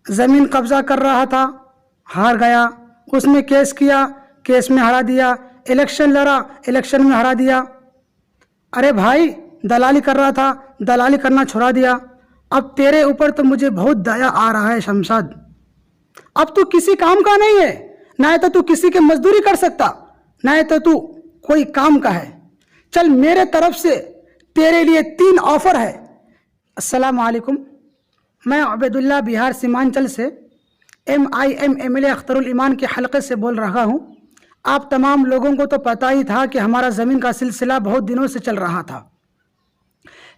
زمین قبضہ کر رہا تھا، ہار گیا، اس نے کیس کیا، کیس میں ہرا دیا، الیکشن لڑا، الیکشن میں ہرا دیا۔ ارے بھائی دلالی کر رہا تھا، دلالی کرنا چھوڑا دیا، اب تیرے اوپر تو مجھے بہت دیا آ رہا ہے شمشاد۔ اب تو کسی کام کا نہیں ہے، نہ تو کسی کے مزدوری کر سکتا، نہ تو کوئی کام کا ہے۔ چل میرے طرف سے تیرے لیے 3 آفر ہے۔ السلام علیکم، میں عبید اللہ بہار سیمانچل سے MIM MLA اختر الایمان کے حلقے سے بول رہا ہوں۔ آپ تمام لوگوں کو تو پتہ ہی تھا کہ ہمارا زمین کا سلسلہ بہت دنوں سے چل رہا تھا،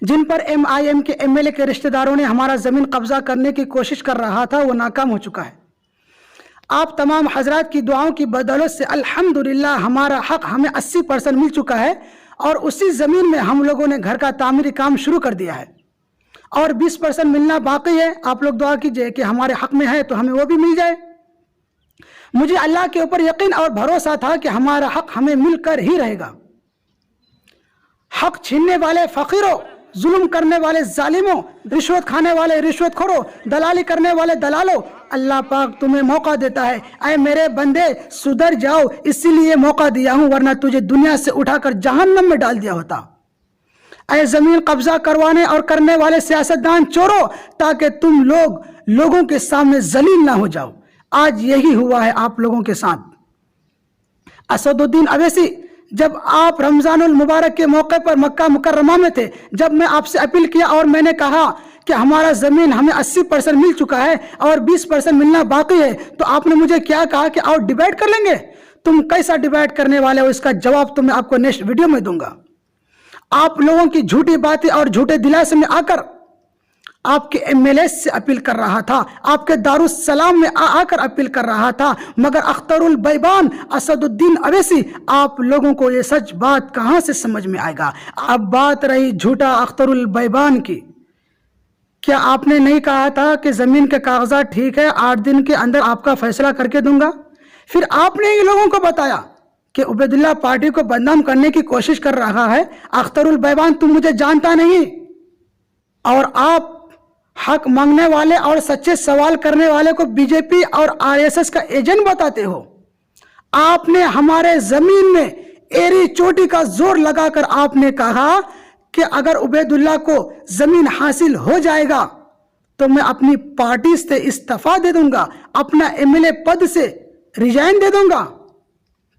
جن پر MIM کے MLA کے رشتہ داروں نے ہمارا زمین قبضہ کرنے کی کوشش کر رہا تھا، وہ ناکام ہو چکا ہے۔ آپ تمام حضرات کی دعاؤں کی بدولت سے الحمدللہ ہمارا حق ہمیں 80% مل چکا ہے، اور اسی زمین میں ہم لوگوں نے گھر کا تعمیری کام شروع کر دیا ہے، اور 20% ملنا باقی ہے۔ آپ لوگ دعا کیجئے کہ ہمارے حق میں ہے تو ہمیں وہ بھی مل جائے۔ مجھے اللہ کے اوپر یقین اور بھروسہ تھا کہ ہمارا حق ہمیں مل کر ہی رہے گا۔ حق چھیننے والے فقیروں، ظلم کرنے والے ظالموں، رشوت کھانے والے رشوت خوروں، دلالی کرنے والے دلالوں، اللہ پاک تمہیں موقع دیتا ہے، اے میرے بندے سدھر جاؤ، اسی لیے موقع دیا ہوں، ورنہ تجھے دنیا سے اٹھا کر جہنم میں ڈال دیا ہوتا۔ اے زمین قبضہ کروانے اور کرنے والے سیاستدان چورو، تاکہ تم لوگوں کے سامنے ذلیل نہ ہو جاؤ۔ آج یہی ہوا ہے آپ لوگوں کے ساتھ۔ اسد الدین اویسی، جب آپ رمضان المبارک کے موقع پر مکہ مکرمہ میں تھے، جب میں آپ سے اپیل کیا اور میں نے کہا کہ ہمارا زمین ہمیں 80% مل چکا ہے اور 20% ملنا باقی ہے، تو آپ نے مجھے کیا کہا کہ آؤ ڈیبیٹ کر لیں گے۔ تم کیسا ڈیبیٹ کرنے والے ہو، اس کا جواب تو میں آپ کو نیکسٹ ویڈیو میں دوں گا۔ آپ لوگوں کی جھوٹی باتیں اور جھوٹے دلاسے میں آ کر آپ کے MLA سے اپیل کر رہا تھا، آپ کے دارالسلام میں آ کر اپیل کر رہا تھا، مگر اختر البیبان اسد الدین اویسی، آپ لوگوں کو یہ سچ بات کہاں سے سمجھ میں آئے گا۔ اب بات رہی جھوٹا اختر البیبان کی، کیا آپ نے نہیں کہا تھا کہ زمین کے کاغذات ٹھیک ہے، 8 دن کے اندر آپ کا فیصلہ کر کے دوں گا؟ پھر آپ نے ان لوگوں کو بتایا کہ عبید اللہ پارٹی کو بدنام کرنے کی کوشش کر رہا ہے۔ اختر البیبان تم مجھے جانتا نہیں، اور آپ حق مانگنے والے اور سچے سوال کرنے والے کو BJP اور RSS کا ایجنٹ بتاتے ہو۔ آپ نے ہمارے زمین میں ایری چوٹی کا زور لگا کر آپ نے کہا کہ اگر عبید اللہ کو زمین حاصل ہو جائے گا تو میں اپنی پارٹی سے استعفیٰ دے دوں گا، اپنا MLA پد سے ریزائن دے دوں گا۔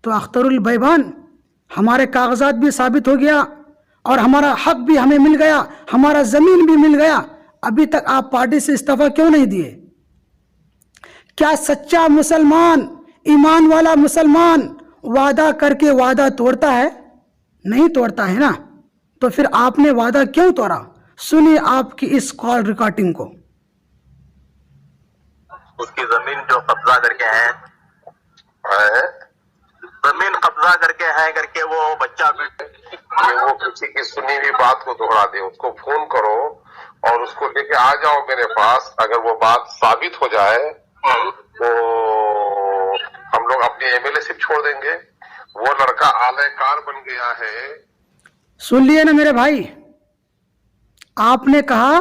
تو اختر البیبان، ہمارے کاغذات بھی ثابت ہو گیا اور ہمارا حق بھی ہمیں مل گیا، ہمارا زمین بھی مل گیا، ابھی تک آپ پارٹی سے استعفیٰ کیوں نہیں دیے؟ کیا سچا مسلمان، ایمان والا مسلمان وعدہ کر کے وعدہ توڑتا ہے؟ نہیں توڑتا ہے نا، تو پھر آپ نے وعدہ کیوں توڑا؟ سنیے آپ کی اس کال ریکارڈنگ کو۔ اس کی زمین جو قبضہ کر کے ہے، زمین قبضہ کر کے وہ بچہ وہ کسی کی سنی ہوئی بات کو دوہرا دے، اس کو فون کرو اور اس کو لے کے آ جاؤ میرے پاس۔ اگر وہ بات ثابت ہو جائے تو ہم لوگ اپنی MLA شپ چھوڑ دیں گے۔ وہ لڑکا اعلی کار بن گیا ہے۔ سن لیے نا میرے بھائی، آپ نے کہا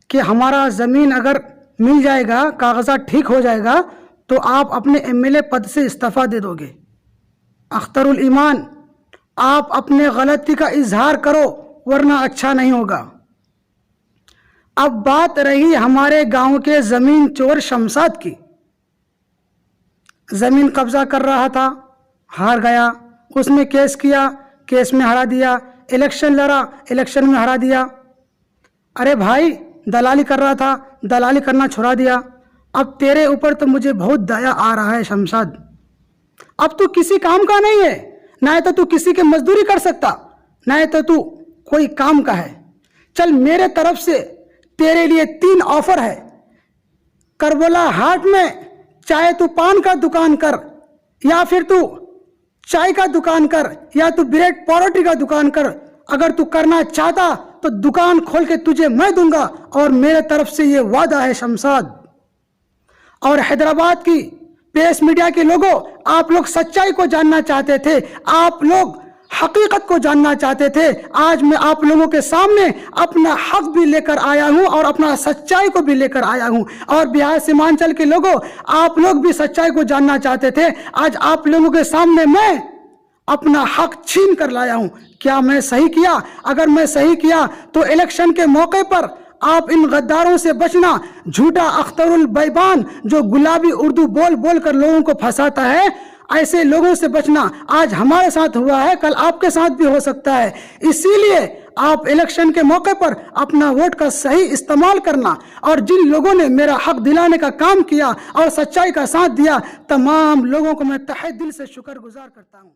کہ ہمارا زمین اگر مل جائے گا، کاغذات ٹھیک ہو جائے گا، تو آپ اپنے MLA پد سے استعفیٰ دے دو گے۔ اختر الایمان، آپ اپنے غلطی کا اظہار کرو، ورنہ اچھا نہیں ہوگا۔ اب بات رہی ہمارے گاؤں کے زمین چور شمشاد کی۔ زمین قبضہ کر رہا تھا، ہار گیا، اس نے کیس کیا، کیس میں ہرا دیا، الیکشن لڑا، الیکشن میں ہرا دیا۔ ارے بھائی دلالی کر رہا تھا، دلالی کرنا چھوڑا دیا، اب تیرے اوپر تو مجھے بہت دیا آ رہا ہے شمشاد۔ اب تو کسی کام کا نہیں ہے، نہ تو کسی کے مزدوری کر سکتا، نہ تو کوئی کام کا ہے۔ چل میرے طرف سے تیرے لیے 3 آفر ہے۔ کربلا ہاٹ میں چاہے تو پان کا دکان کر، یا پھر تو چائے کا دکان کر، یا تو بریڈ پاروٹی کا دکان کر۔ اگر تو کرنا چاہتا تو دکان کھول کے تجھے میں دوں گا، اور میرے طرف سے یہ وعدہ ہے شمشاد۔ اور حیدرآباد کی پریس میڈیا کے لوگوں، آپ لوگ سچائی کو جاننا چاہتے تھے، آپ لوگ حقیقت کو جاننا چاہتے تھے. آج میں آپ لوگوں کے سامنے اپنا حق بھی لے کر آیا ہوں اور اپنا سچائی کو بھی لے کر آیا ہوں. اور بہار سیمانچل کے لوگوں، آپ لوگ بھی سچائی کو جاننا چاہتے تھے. آج آپ لوگوں کے سامنے میں اپنا حق چھین کر لایا ہوں. کیا میں صحیح کیا؟ اگر میں صحیح کیا تو الیکشن کے موقع پر آپ ان غداروں سے بچنا. جھوٹا اختر البیبان جو گلابی اردو بول بول کر لوگوں کو پھنساتا ہے، ایسے لوگوں سے بچنا. آج ہمارے ساتھ ہوا ہے، کل آپ کے ساتھ بھی ہو سکتا ہے. اسی لیے آپ الیکشن کے موقع پر اپنا ووٹ کا صحیح استعمال کرنا. اور جن لوگوں نے میرا حق دلانے کا کام کیا اور سچائی کا ساتھ دیا، تمام لوگوں کو میں تہہ دل سے شکر گزار کرتا ہوں.